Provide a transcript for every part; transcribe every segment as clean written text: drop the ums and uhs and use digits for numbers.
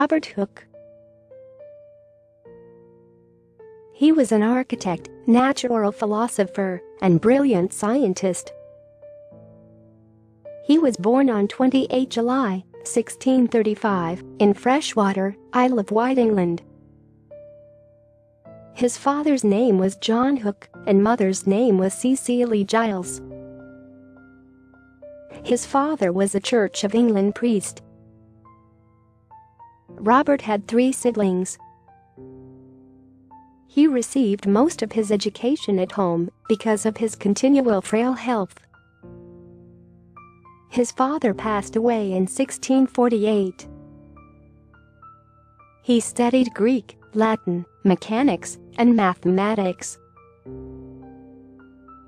Robert Hooke. He was an architect, natural philosopher, and brilliant scientist. He was born on 28 July, 1635, in Freshwater, Isle of Wight, England. His father's name was John Hooke, and mother's name was Cecily Giles. His father was a Church of England priest. Robert had 3 siblings. He received most of his education at home because of his continual frail health. His father passed away in 1648. He studied Greek, Latin, mechanics, and mathematics.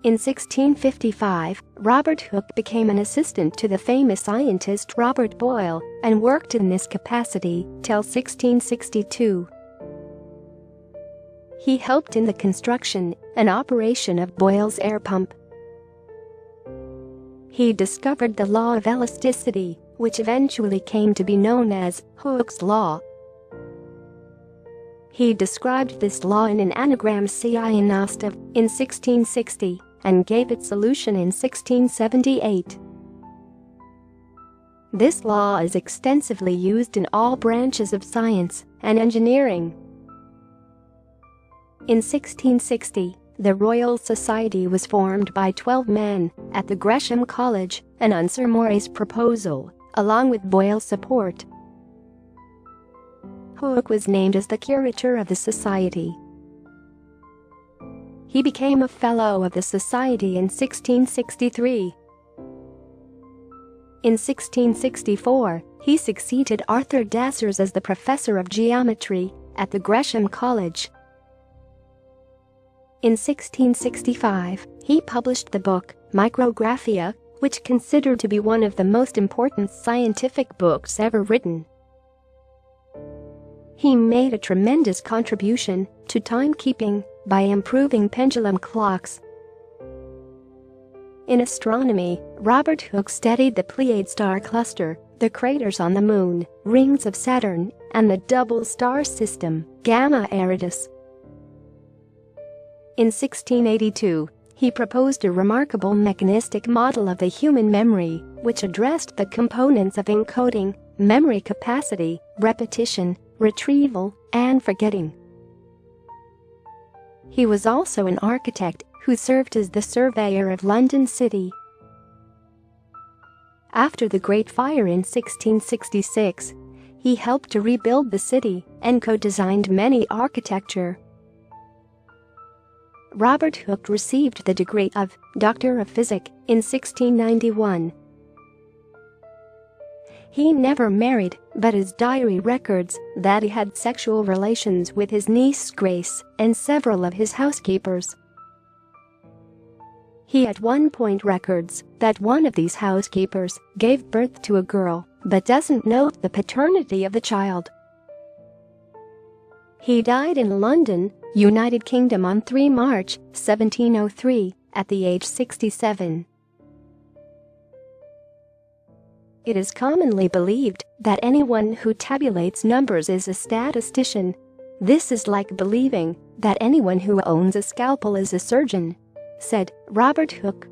In 1655, Robert Hooke became an assistant to the famous scientist Robert Boyle and worked in this capacity till 1662. He helped in the construction and operation of Boyle's air pump. He discovered the law of elasticity, which eventually came to be known as Hooke's law. He described this law in an anagram Cianostov in 1660 and gave its solution in 1678. This law is extensively used in all branches of science and engineering. In 1660, the Royal Society was formed by 12 men at the Gresham College and on Sir Moray's proposal, along with Boyle's support. Hooke was named as the curator of the society. He became a Fellow of the Society in 1663. In 1664, he succeeded Arthur Dassers as the Professor of Geometry at the Gresham College. In 1665, he published the book Micrographia, which considered to be one of the most important scientific books ever written. He made a tremendous contribution to timekeeping by improving pendulum clocks. In astronomy, Robert Hooke studied the Pleiad star cluster, the craters on the Moon, rings of Saturn, and the double star system, Gamma Eridus. In 1682, he proposed a remarkable mechanistic model of the human memory, which addressed the components of encoding, memory capacity, repetition, retrieval, and forgetting. He was also an architect who served as the surveyor of London City. After the Great Fire in 1666, he helped to rebuild the city and co-designed many architecture. Robert Hooke received the degree of Doctor of Physics in 1691. He never married, but his diary records that he had sexual relations with his niece Grace and several of his housekeepers. He at one point records that one of these housekeepers gave birth to a girl but doesn't know the paternity of the child. He died in London, United Kingdom on 3 March 1703 at the age 67. It is commonly believed that anyone who tabulates numbers is a statistician. This is like believing that anyone who owns a scalpel is a surgeon, said Robert Hooke.